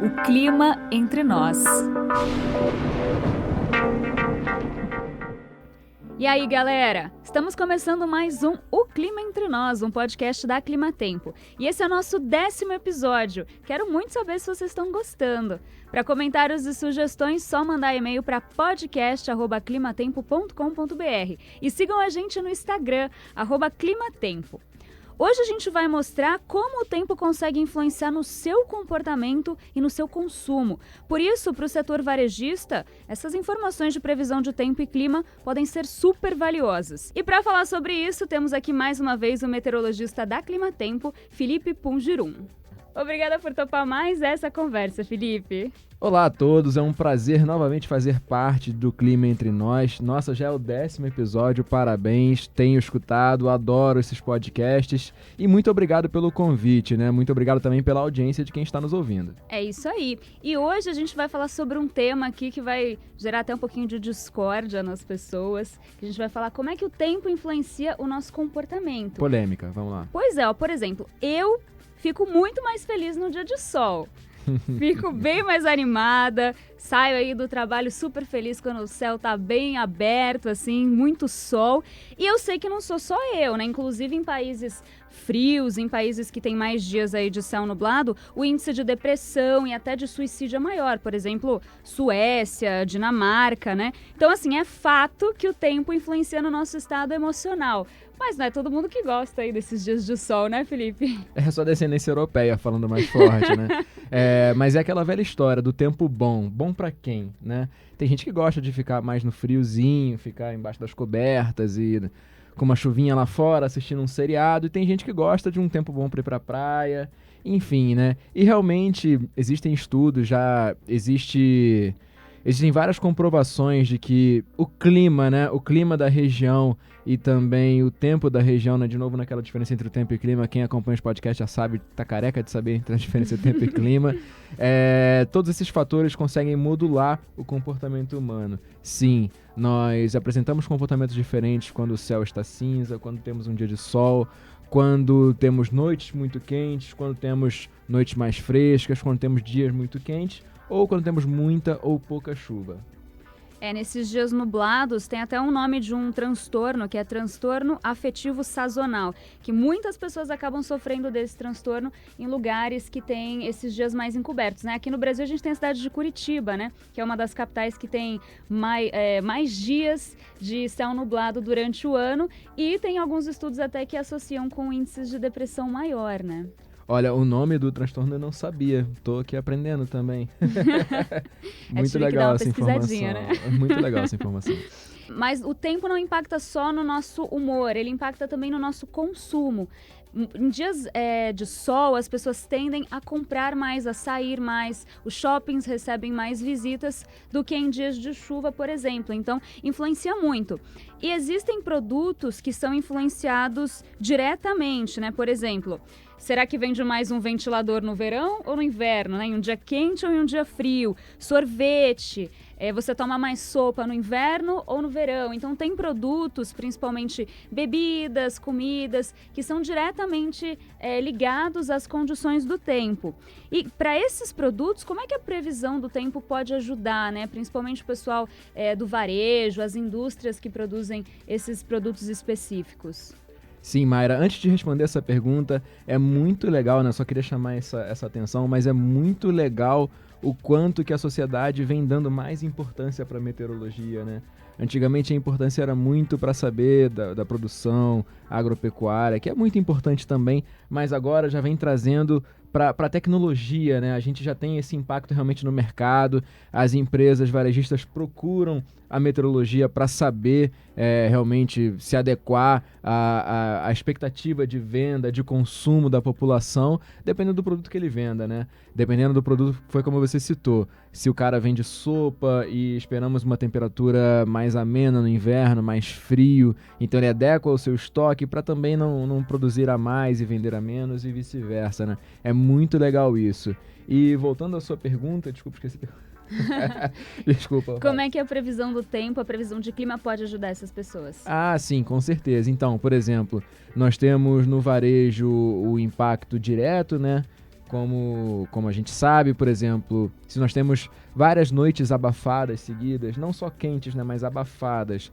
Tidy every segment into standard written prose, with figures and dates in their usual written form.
O clima entre nós. E aí, galera? Estamos começando mais um O Clima Entre Nós, um podcast da Climatempo. E esse é o nosso 10º episódio. Quero muito saber se vocês estão gostando. Para comentários e sugestões, só mandar e-mail para podcast@climatempo.com.br. E sigam a gente no Instagram, @climatempo. Hoje a gente vai mostrar como o tempo consegue influenciar no seu comportamento e no seu consumo. Por isso, para o setor varejista, essas informações de previsão de tempo e clima podem ser super valiosas. E para falar sobre isso, temos aqui mais uma vez o meteorologista da Climatempo, Felipe Pungirum. Obrigada por topar mais essa conversa, Felipe. Olá a todos, é um prazer novamente fazer parte do Clima Entre Nós. Nossa, já é o 10º episódio, parabéns, tenho escutado, adoro esses podcasts e muito obrigado pelo convite, né? Muito obrigado também pela audiência de quem está nos ouvindo. É isso aí. E hoje a gente vai falar sobre um tema aqui que vai gerar até um pouquinho de discórdia nas pessoas. A gente vai falar como é que o tempo influencia o nosso comportamento. Polêmica, vamos lá. Pois é, por exemplo, eu fico muito mais feliz no dia de sol. Fico bem mais animada, saio aí do trabalho super feliz quando o céu tá bem aberto, assim, muito sol. E eu sei que não sou só eu, né? Inclusive em países frios, em países que tem mais dias aí de céu nublado, o índice de depressão e até de suicídio é maior. Por exemplo, Suécia, Dinamarca, né? Então, assim, é fato que o tempo influencia no nosso estado emocional. Mas não é todo mundo que gosta aí desses dias de sol, né, Felipe? É só descendência europeia falando mais forte, né? Mas é aquela velha história do tempo bom. Bom pra quem, né? Tem gente que gosta de ficar mais no friozinho, ficar embaixo das cobertas e com uma chuvinha lá fora, assistindo um seriado. E tem gente que gosta de um tempo bom pra ir pra praia. Enfim, né? E realmente existem estudos, existem várias comprovações de que o clima, né? O clima da região e também o tempo da região, né? De novo, naquela diferença entre o tempo e clima. Quem acompanha os podcasts já sabe, tá careca de saber entre a diferença entre tempo e clima. Todos esses fatores conseguem modular o comportamento humano. Sim, nós apresentamos comportamentos diferentes quando o céu está cinza, quando temos um dia de sol, quando temos noites muito quentes, quando temos noites mais frescas, quando temos dias muito quentes, ou quando temos muita ou pouca chuva. Nesses dias nublados tem até um nome de um transtorno, que é transtorno afetivo sazonal, que muitas pessoas acabam sofrendo desse transtorno em lugares que tem esses dias mais encobertos, né? Aqui no Brasil a gente tem a cidade de Curitiba, né? Que é uma das capitais que tem mais dias de céu nublado durante o ano, e tem alguns estudos até que associam com índices de depressão maior, né? Olha, o nome do transtorno eu não sabia. Tô aqui aprendendo também. Muito legal essa informação. Né? Muito legal essa informação. Mas o tempo não impacta só no nosso humor, ele impacta também no nosso consumo. Em dias de sol, as pessoas tendem a comprar mais, a sair mais, os shoppings recebem mais visitas do que em dias de chuva, por exemplo. Então, influencia muito. E existem produtos que são influenciados diretamente, né? Por exemplo, será que vende mais um ventilador no verão ou no inverno, né? Em um dia quente ou em um dia frio? Sorvete. Você toma mais sopa no inverno ou no verão? Então tem produtos, principalmente bebidas, comidas, que são diretamente ligados às condições do tempo. E para esses produtos, como é que a previsão do tempo pode ajudar, né? Principalmente o pessoal do varejo, as indústrias que produzem esses produtos específicos. Sim, Mayra, antes de responder essa pergunta, é muito legal, né? Só queria chamar essa atenção, mas é muito legal o quanto que a sociedade vem dando mais importância para a meteorologia, né? Antigamente a importância era muito para saber da produção agropecuária, que é muito importante também, mas agora já vem trazendo para a tecnologia, né? A gente já tem esse impacto realmente no mercado, as empresas varejistas procuram a meteorologia para saber realmente se adequar à expectativa de venda, de consumo da população, dependendo do produto que ele venda, né? Dependendo do produto, foi como você citou. Se o cara vende sopa e esperamos uma temperatura mais amena no inverno, mais frio, então ele adequa o seu estoque para também não produzir a mais e vender a menos e vice-versa, né? É muito legal isso. E voltando à sua pergunta, desculpa, esqueci a pergunta. Desculpa. Como é que a previsão do tempo, a previsão de clima pode ajudar essas pessoas? Ah, sim, com certeza. Então, por exemplo, nós temos no varejo o impacto direto, né? como a gente sabe, por exemplo, se nós temos várias noites abafadas seguidas, não só quentes, né, mas abafadas,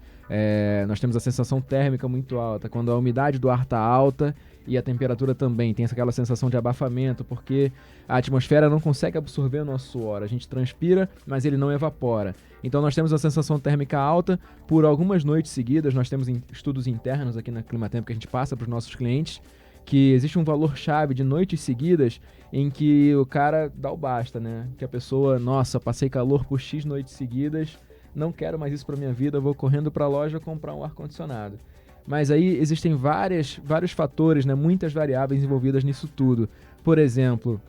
nós temos a sensação térmica muito alta, quando a umidade do ar está alta e a temperatura também, tem aquela sensação de abafamento, porque a atmosfera não consegue absorver o nosso suor, a gente transpira, mas ele não evapora. Então nós temos a sensação térmica alta por algumas noites seguidas, nós temos estudos internos aqui na Climatempo que a gente passa para os nossos clientes, que existe um valor-chave de noites seguidas em que o cara dá o basta, né? Que a pessoa, nossa, passei calor por X noites seguidas, não quero mais isso para minha vida, vou correndo para a loja comprar um ar-condicionado. Mas aí existem vários fatores, né? Muitas variáveis envolvidas nisso tudo. Por exemplo,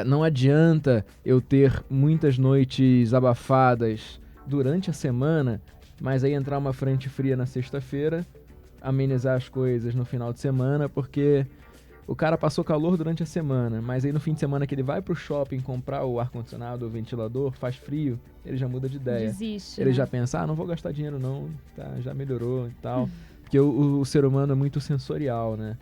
não adianta eu ter muitas noites abafadas durante a semana, mas aí entrar uma frente fria na sexta-feira, amenizar as coisas no final de semana, porque o cara passou calor durante a semana, mas aí no fim de semana que ele vai pro shopping comprar o ar-condicionado, o ventilador, faz frio, ele já muda de ideia. Desiste, ele né? já pensa, não vou gastar dinheiro não, tá, já melhorou e tal. Porque o ser humano é muito sensorial, né?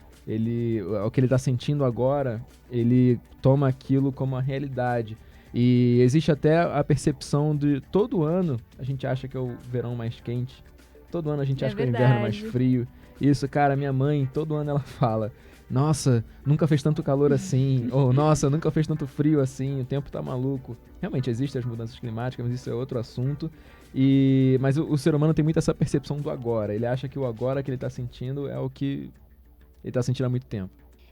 O que ele tá sentindo agora, ele toma aquilo como a realidade. E existe até a percepção de todo ano a gente acha que é o verão mais quente. Todo ano a gente acha que é o inverno mais frio. Isso, cara, minha mãe, todo ano ela fala, nossa, nunca fez tanto calor assim, ou nossa, nunca fez tanto frio assim, o tempo tá maluco. Realmente existem as mudanças climáticas, mas isso é outro assunto. Mas o ser humano tem muito essa percepção do agora. Ele acha que o agora que ele tá sentindo é o que ele tá sentindo há muito tempo.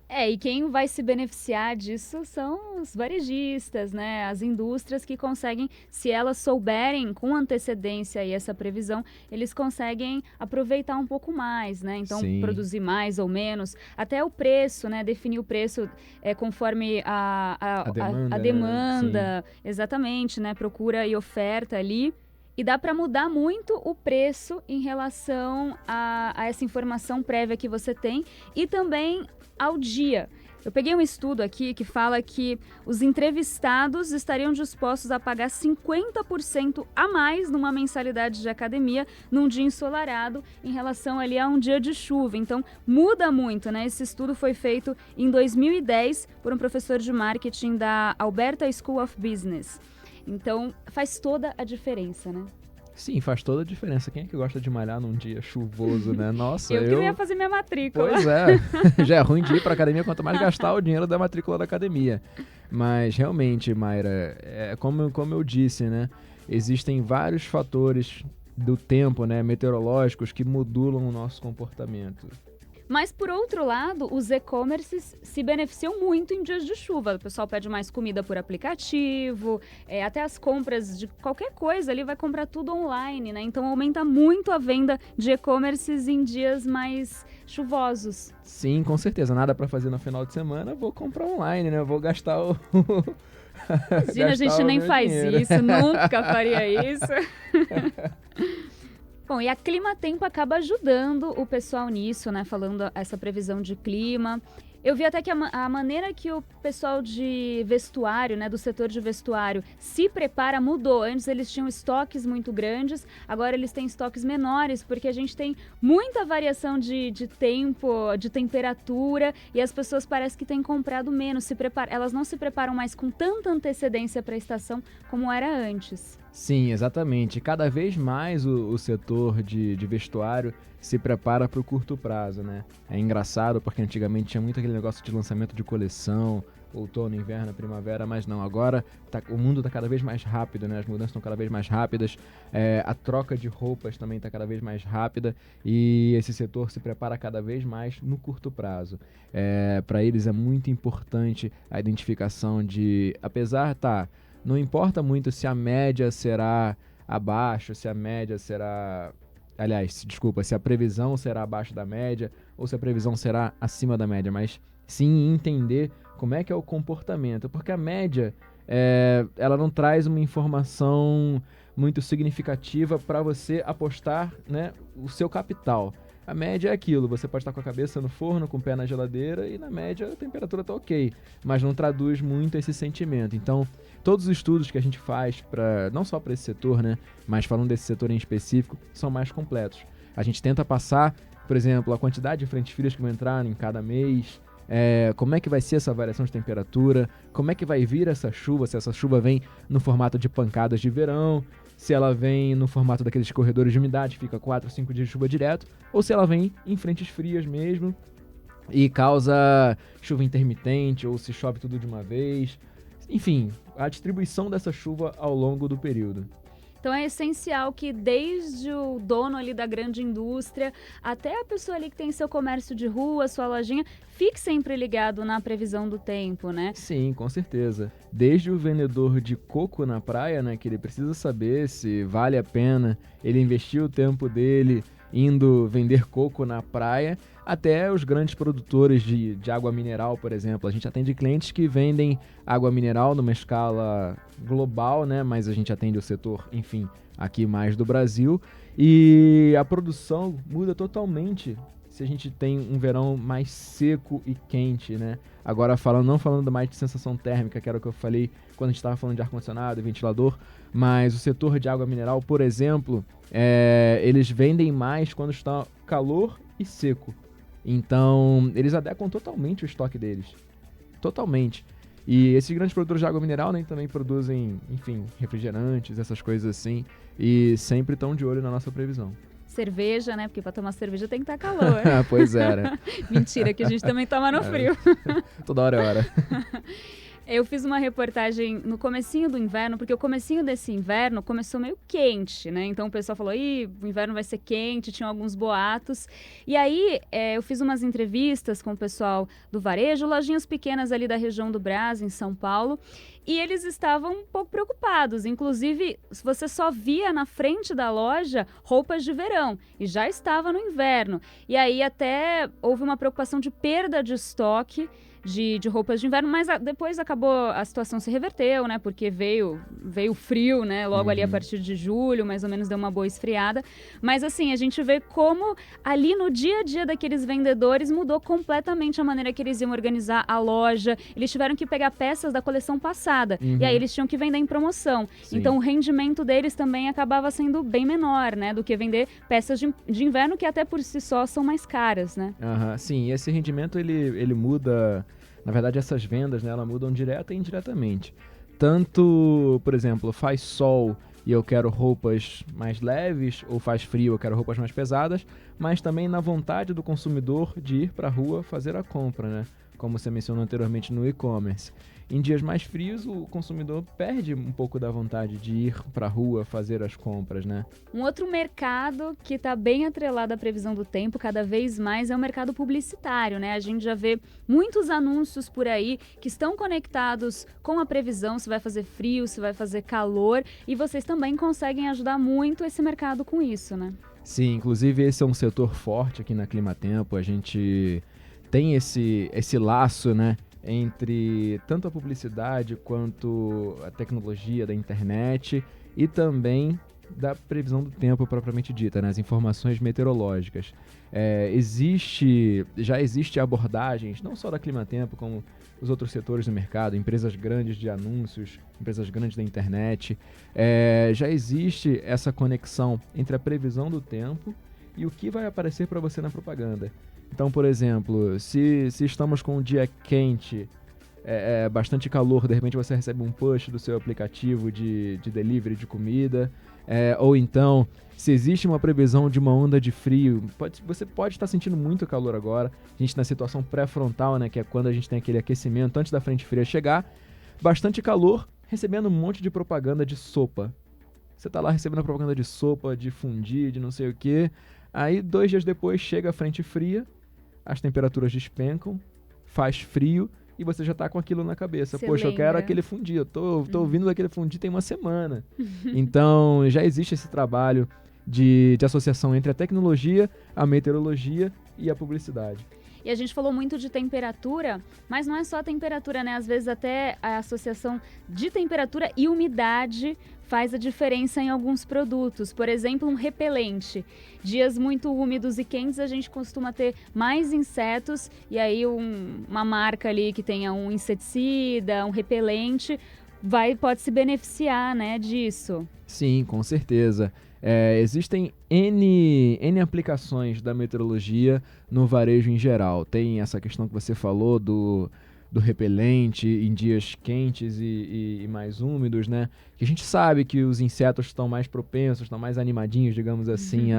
E quem vai se beneficiar disso são os varejistas, né? As indústrias que conseguem, se elas souberem com antecedência aí essa previsão, eles conseguem aproveitar um pouco mais, né? Então, Sim. Produzir mais ou menos. Até o preço, né? Definir o preço conforme a demanda. Exatamente, né? Procura e oferta ali. E dá para mudar muito o preço em relação a essa informação prévia que você tem e também ao dia. Eu peguei um estudo aqui que fala que os entrevistados estariam dispostos a pagar 50% a mais numa mensalidade de academia num dia ensolarado em relação ali a um dia de chuva. Então, muda muito, né? Esse estudo foi feito em 2010 por um professor de marketing da Alberta School of Business. Então, faz toda a diferença, né? Sim, faz toda a diferença. Quem é que gosta de malhar num dia chuvoso, né? Nossa, eu queria fazer minha matrícula. Pois é. Já é ruim de ir pra academia, quanto mais gastar o dinheiro da matrícula da academia. Mas, realmente, Mayra, como eu disse, né? Existem vários fatores do tempo, né? Meteorológicos que modulam o nosso comportamento. Mas, por outro lado, os e-commerces se beneficiam muito em dias de chuva. O pessoal pede mais comida por aplicativo, até as compras de qualquer coisa ali vai comprar tudo online, né? Então, aumenta muito a venda de e-commerces em dias mais chuvosos. Sim, com certeza. Nada para fazer no final de semana, vou comprar online, né? Vou gastar o... Imagina, a gente nem faz isso, nunca faria isso. Bom, e a Climatempo acaba ajudando o pessoal nisso, né? Falando essa previsão de clima. Eu vi até que a maneira que o pessoal de vestuário, né, do setor de vestuário, se prepara mudou. Antes eles tinham estoques muito grandes, agora eles têm estoques menores, porque a gente tem muita variação de tempo, de temperatura, e as pessoas parecem que têm comprado menos. Elas não se preparam mais com tanta antecedência para a estação como era antes. Sim, exatamente. Cada vez mais o setor de vestuário se prepara para o curto prazo, né? É engraçado porque antigamente tinha muito aquele negócio de lançamento de coleção, outono, inverno, primavera, mas não. Agora o mundo está cada vez mais rápido, né? As mudanças estão cada vez mais rápidas, a troca de roupas também está cada vez mais rápida e esse setor se prepara cada vez mais no curto prazo. Para eles é muito importante a identificação de, não importa muito se a média será abaixo, se a média será... Aliás, desculpa, se a previsão será abaixo da média ou se a previsão será acima da média, mas sim entender como é que é o comportamento, porque a média, ela não traz uma informação muito significativa para você apostar, né, o seu capital. A média é aquilo, você pode estar com a cabeça no forno, com o pé na geladeira e na média a temperatura está ok, mas não traduz muito esse sentimento. Então, todos os estudos que a gente faz, não só para esse setor, né, mas falando desse setor em específico, são mais completos. A gente tenta passar, por exemplo, a quantidade de frentes frias que vão entrar em cada mês, como é que vai ser essa variação de temperatura, como é que vai vir essa chuva, se essa chuva vem no formato de pancadas de verão, se ela vem no formato daqueles corredores de umidade, fica 4 ou 5 dias de chuva direto, ou se ela vem em frentes frias mesmo e causa chuva intermitente, ou se chove tudo de uma vez. Enfim, a distribuição dessa chuva ao longo do período. Então é essencial que desde o dono ali da grande indústria até a pessoa ali que tem seu comércio de rua, sua lojinha, fique sempre ligado na previsão do tempo, né? Sim, com certeza. Desde o vendedor de coco na praia, né, que ele precisa saber se vale a pena ele investir o tempo dele indo vender coco na praia, até os grandes produtores de água mineral, por exemplo. A gente atende clientes que vendem água mineral numa escala global, né? Mas a gente atende o setor, enfim, aqui mais do Brasil. E a produção muda totalmente se a gente tem um verão mais seco e quente, né? Agora, não falando mais de sensação térmica, que era o que eu falei quando a gente estava falando de ar-condicionado e ventilador, mas o setor de água mineral, por exemplo, eles vendem mais quando está calor e seco. Então, eles adequam totalmente o estoque deles. Totalmente. E esses grandes produtores de água mineral, né, também produzem, enfim, refrigerantes, essas coisas assim. E sempre estão de olho na nossa previsão. Cerveja, né? Porque para tomar cerveja tem que estar calor. Pois era. Mentira, que a gente também toma no frio. Toda hora é hora. Eu fiz uma reportagem no comecinho do inverno, porque o comecinho desse inverno começou meio quente, né? Então o pessoal falou, o inverno vai ser quente, tinham alguns boatos. E aí eu fiz umas entrevistas com o pessoal do varejo, lojinhas pequenas ali da região do Brás, em São Paulo, e eles estavam um pouco preocupados. Inclusive, você só via na frente da loja roupas de verão, e já estava no inverno. E aí até houve uma preocupação de perda de estoque de roupas de inverno, mas depois a situação se reverteu, né? Porque veio frio, né? Logo ali a partir de julho, mais ou menos deu uma boa esfriada. Mas assim, a gente vê como ali no dia a dia daqueles vendedores mudou completamente a maneira que eles iam organizar a loja. Eles tiveram que pegar peças da coleção passada e aí eles tinham que vender em promoção. Sim. Então o rendimento deles também acabava sendo bem menor, né? Do que vender peças de inverno que até por si só são mais caras, né? Sim, e esse rendimento ele muda. Na verdade, essas vendas, né, elas mudam direta e indiretamente. Tanto, por exemplo, faz sol e eu quero roupas mais leves, ou faz frio, eu quero roupas mais pesadas, mas também na vontade do consumidor de ir para a rua fazer a compra, né? Como você mencionou anteriormente no e-commerce. Em dias mais frios, o consumidor perde um pouco da vontade de ir para a rua fazer as compras, né? Um outro mercado que está bem atrelado à previsão do tempo, cada vez mais, é o mercado publicitário, né? A gente já vê muitos anúncios por aí que estão conectados com a previsão, se vai fazer frio, se vai fazer calor, e vocês também conseguem ajudar muito esse mercado com isso, né? Sim, inclusive esse é um setor forte aqui na Climatempo. A gente tem esse laço, né, entre tanto a publicidade quanto a tecnologia da internet e também da previsão do tempo propriamente dita, né, as informações meteorológicas. Já existe abordagens, não só da Climatempo, como os outros setores do mercado, empresas grandes de anúncios, empresas grandes da internet. Já existe essa conexão entre a previsão do tempo e o que vai aparecer para você na propaganda. Então, por exemplo, se estamos com um dia quente, bastante calor, de repente você recebe um push do seu aplicativo de delivery de comida, ou então, se existe uma previsão de uma onda de frio, você pode estar sentindo muito calor agora, a gente na situação pré-frontal, né, que é quando a gente tem aquele aquecimento antes da frente fria chegar, bastante calor, recebendo um monte de propaganda de sopa. Você tá lá recebendo a propaganda de sopa, de fundi, de não sei o quê, aí 2 dias depois chega a frente fria, as temperaturas despencam, faz frio e você já tá com aquilo na cabeça. Você Poxa, lembra? eu quero aquele fundi, eu tô ouvindo daquele fundi tem uma semana. Então, já existe esse trabalho de associação entre a tecnologia, a meteorologia e a publicidade. E a gente falou muito de temperatura, mas não é só a temperatura, né? Às vezes até a associação de temperatura e umidade faz a diferença em alguns produtos. Por exemplo, um repelente. Dias muito úmidos e quentes, a gente costuma ter mais insetos, e aí uma marca ali que tenha um inseticida, um repelente, pode se beneficiar, né, disso. Sim, com certeza. Existem N aplicações da meteorologia no varejo em geral. Tem essa questão que você falou do repelente em dias quentes e mais úmidos, né? Que a gente sabe que os insetos estão mais propensos, estão mais animadinhos, digamos assim,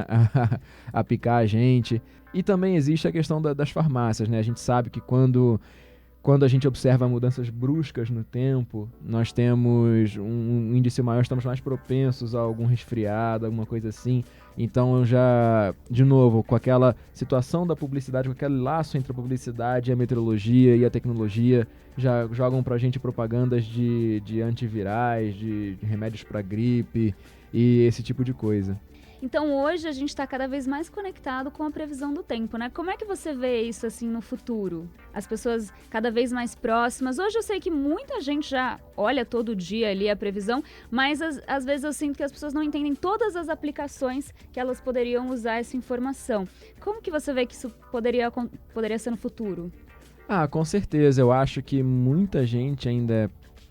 a picar a gente. E também existe a questão das farmácias, né? A gente sabe que quando a gente observa mudanças bruscas no tempo, nós temos um índice maior, estamos mais propensos a algum resfriado, alguma coisa assim. Então de novo, com aquela situação da publicidade, com aquele laço entre a publicidade, a meteorologia e a tecnologia, já jogam pra gente propagandas de antivirais, de remédios para gripe e esse tipo de coisa. Então hoje a gente está cada vez mais conectado com a previsão do tempo, né? Como é que você vê isso assim no futuro? As pessoas cada vez mais próximas. Hoje eu sei que muita gente já olha todo dia ali a previsão, mas às vezes eu sinto que as pessoas não entendem todas as aplicações que elas poderiam usar essa informação. Como que você vê que isso poderia ser no futuro? Com certeza. Eu acho que muita gente ainda é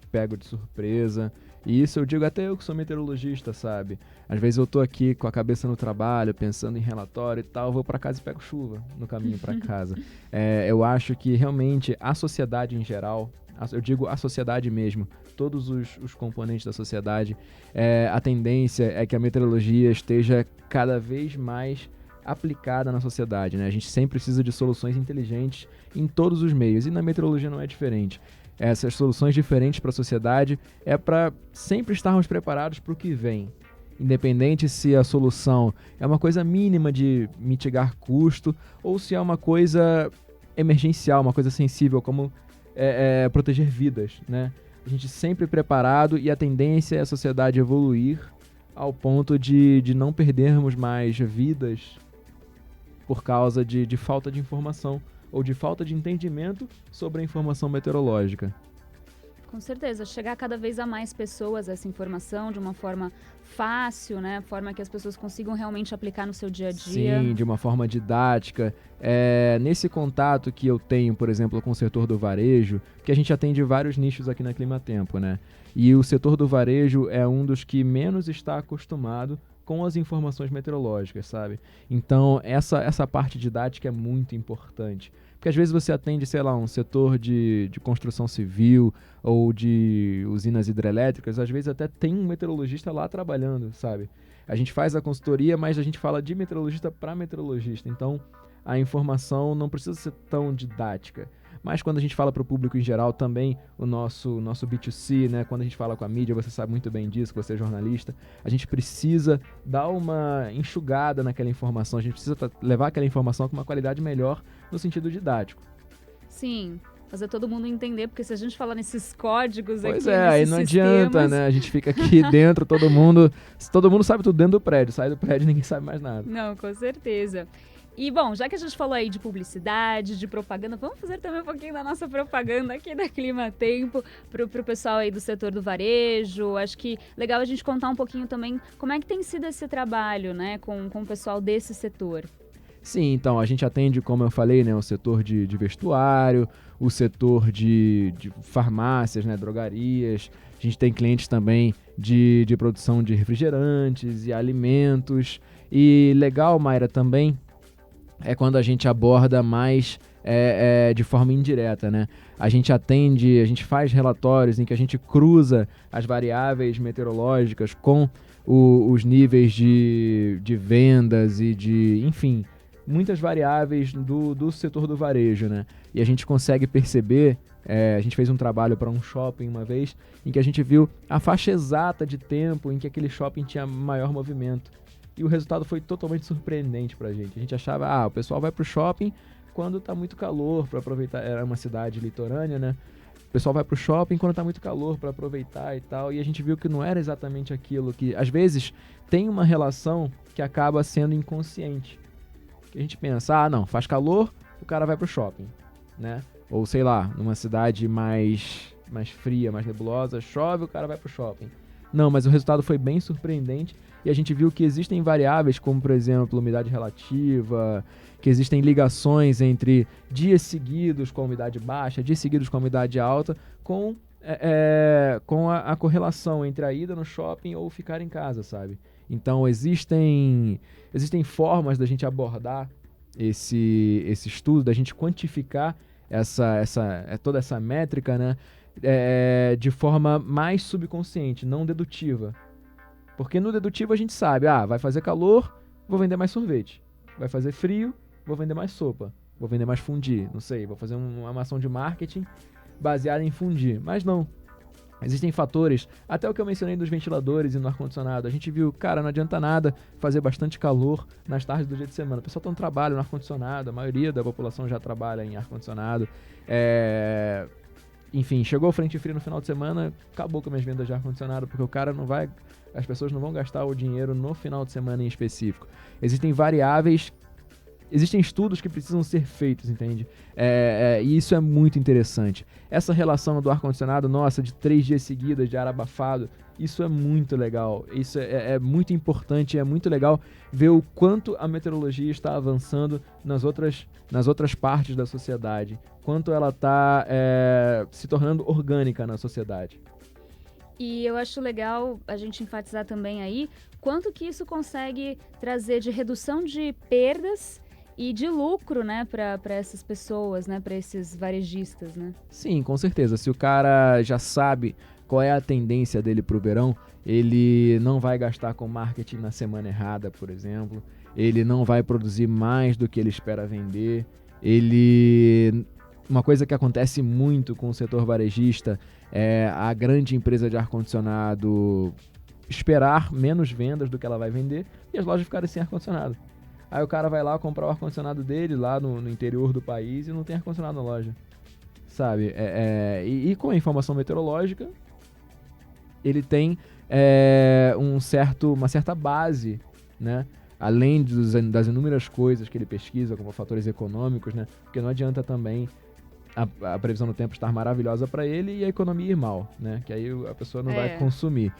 pego de surpresa. E isso eu digo até eu que sou meteorologista, sabe? Às vezes eu tô aqui com a cabeça no trabalho, pensando em relatório e tal, vou para casa e pego chuva no caminho para casa. Eu acho que realmente a sociedade em geral, eu digo a sociedade mesmo, todos os componentes da sociedade, a tendência é que a meteorologia esteja cada vez mais aplicada na sociedade, né? A gente sempre precisa de soluções inteligentes em todos os meios, e na meteorologia não é diferente. Essas soluções diferentes para a sociedade é para sempre estarmos preparados para o que vem. Independente se a solução é uma coisa mínima de mitigar custo ou se é uma coisa emergencial, uma coisa sensível, como proteger vidas, né? A gente sempre preparado, e a tendência é a sociedade evoluir ao ponto de não perdermos mais vidas por causa de falta de informação ou de falta de entendimento sobre a informação meteorológica. Com certeza, chegar cada vez a mais pessoas essa informação de uma forma fácil, né? Forma que as pessoas consigam realmente aplicar no seu dia a dia. Sim, de uma forma didática. Nesse contato que eu tenho, por exemplo, com o setor do varejo, que a gente atende vários nichos aqui na Climatempo, né? E o setor do varejo é um dos que menos está acostumado com as informações meteorológicas, sabe? Então, essa parte didática é muito importante. Porque às vezes você atende, sei lá, um setor de construção civil ou de usinas hidrelétricas, às vezes até tem um meteorologista lá trabalhando, sabe? A gente faz a consultoria, mas a gente fala de meteorologista para meteorologista. Então, a informação não precisa ser tão didática. Mas quando a gente fala para o público em geral, também o nosso B2C, né? Quando a gente fala com a mídia, você sabe muito bem disso, que você é jornalista, a gente precisa dar uma enxugada naquela informação, a gente precisa levar aquela informação com uma qualidade melhor no sentido didático. Sim, fazer todo mundo entender, porque se a gente falar nesses códigos pois aqui, aí não adianta, né? A gente fica aqui dentro, todo mundo sabe tudo dentro do prédio, sai do prédio e ninguém sabe mais nada. Não, com certeza. E, bom, já que a gente falou aí de publicidade, de propaganda, vamos fazer também um pouquinho da nossa propaganda aqui da Climatempo pro pessoal aí do setor do varejo. Acho que legal a gente contar um pouquinho também como é que tem sido esse trabalho, né, com o pessoal desse setor. Sim, então, a gente atende, como eu falei, né, o setor de vestuário, o setor de farmácias, né, drogarias. A gente tem clientes também de produção de refrigerantes e alimentos. E legal, Mayra, também é quando a gente aborda mais de forma indireta, né? A gente faz relatórios em que a gente cruza as variáveis meteorológicas com os níveis de vendas e enfim, muitas variáveis do setor do varejo, né? E a gente consegue perceber, a gente fez um trabalho para um shopping uma vez, em que a gente viu a faixa exata de tempo em que aquele shopping tinha maior movimento. E o resultado foi totalmente surpreendente pra gente. A gente achava, o pessoal vai pro shopping quando tá muito calor para aproveitar. Era uma cidade litorânea, né? O pessoal vai pro shopping quando tá muito calor para aproveitar e tal. E a gente viu que não era exatamente aquilo, que às vezes tem uma relação que acaba sendo inconsciente. Que a gente pensa, não, faz calor, o cara vai pro shopping, né? Ou sei lá, numa cidade mais fria, mais nebulosa, chove, o cara vai pro shopping. Não, mas o resultado foi bem surpreendente e a gente viu que existem variáveis como, por exemplo, umidade relativa, que existem ligações entre dias seguidos com umidade baixa, dias seguidos com umidade alta, com com a correlação entre a ida no shopping ou ficar em casa, sabe? Então existem formas da gente abordar esse estudo, da gente quantificar toda essa métrica, né? De forma mais subconsciente, não dedutiva. Porque no dedutivo a gente sabe, vai fazer calor, vou vender mais sorvete. Vai fazer frio, vou vender mais sopa. Vou vender mais fondue, não sei, vou fazer uma ação de marketing baseada em fondue. Mas não. Existem fatores, até o que eu mencionei dos ventiladores e no ar-condicionado. A gente viu, cara, não adianta nada fazer bastante calor nas tardes do dia de semana. O pessoal tá no trabalho no ar-condicionado, a maioria da população já trabalha em ar-condicionado. Enfim, chegou o frente frio no final de semana, acabou com as vendas de ar-condicionado, porque as pessoas não vão gastar o dinheiro no final de semana em específico. Existem variáveis, existem estudos que precisam ser feitos, entende? E isso é muito interessante. Essa relação do ar-condicionado, de 3 dias seguidos de ar abafado, isso é muito legal. Isso é muito importante, é muito legal ver o quanto a meteorologia está avançando nas outras partes da sociedade, quanto ela está se tornando orgânica na sociedade. E eu acho legal a gente enfatizar também aí quanto que isso consegue trazer de redução de perdas e de lucro, né, para essas pessoas, né, para esses varejistas, né? Sim, com certeza. Se o cara já sabe qual é a tendência dele pro verão, ele não vai gastar com marketing na semana errada, por exemplo. Ele não vai produzir mais do que ele espera vender. Uma coisa que acontece muito com o setor varejista é a grande empresa de ar-condicionado esperar menos vendas do que ela vai vender e as lojas ficarem sem ar-condicionado. Aí o cara vai lá comprar o ar-condicionado dele lá no interior do país e não tem ar-condicionado na loja, sabe? E com a informação meteorológica, ele tem uma certa base, né? Além das inúmeras coisas que ele pesquisa, como fatores econômicos, né? Porque não adianta também a previsão do tempo estar maravilhosa para ele e a economia ir mal, né? Que aí a pessoa não vai consumir.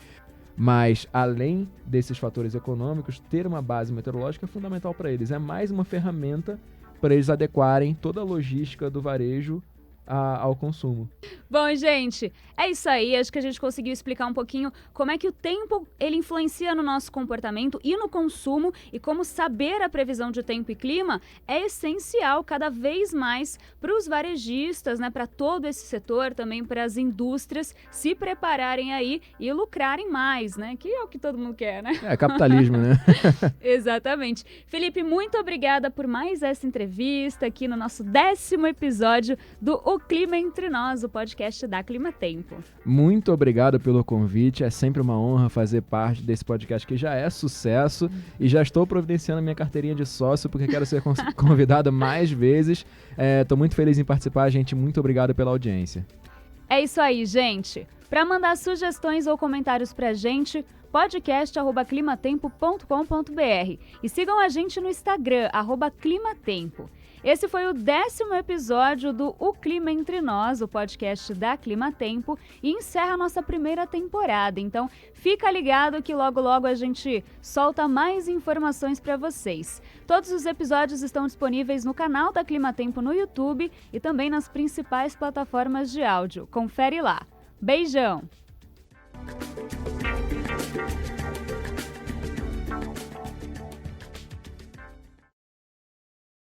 Mas, além desses fatores econômicos, ter uma base meteorológica é fundamental para eles. É mais uma ferramenta para eles adequarem toda a logística do varejo ao consumo. Bom, gente, é isso aí. Acho que a gente conseguiu explicar um pouquinho como é que o tempo ele influencia no nosso comportamento e no consumo e como saber a previsão de tempo e clima é essencial cada vez mais para os varejistas, né, para todo esse setor, também para as indústrias se prepararem aí e lucrarem mais, né, que é o que todo mundo quer, né? É capitalismo, né? Exatamente. Felipe, muito obrigada por mais essa entrevista aqui no nosso 10º episódio do O Clima Entre Nós, o podcast da Climatempo. Muito obrigado pelo convite, é sempre uma honra fazer parte desse podcast que já é sucesso e já estou providenciando minha carteirinha de sócio porque quero ser convidado mais vezes. Estou muito feliz em participar, gente, muito obrigado pela audiência. É isso aí, gente. Para mandar sugestões ou comentários pra gente, podcast@climatempo.com.br e sigam a gente no Instagram, @climatempo. Esse foi o 10º episódio do O Clima Entre Nós, o podcast da Climatempo, e encerra a nossa primeira temporada. Então, fica ligado que logo logo a gente solta mais informações para vocês. Todos os episódios estão disponíveis no canal da Climatempo no YouTube e também nas principais plataformas de áudio. Confere lá. Beijão!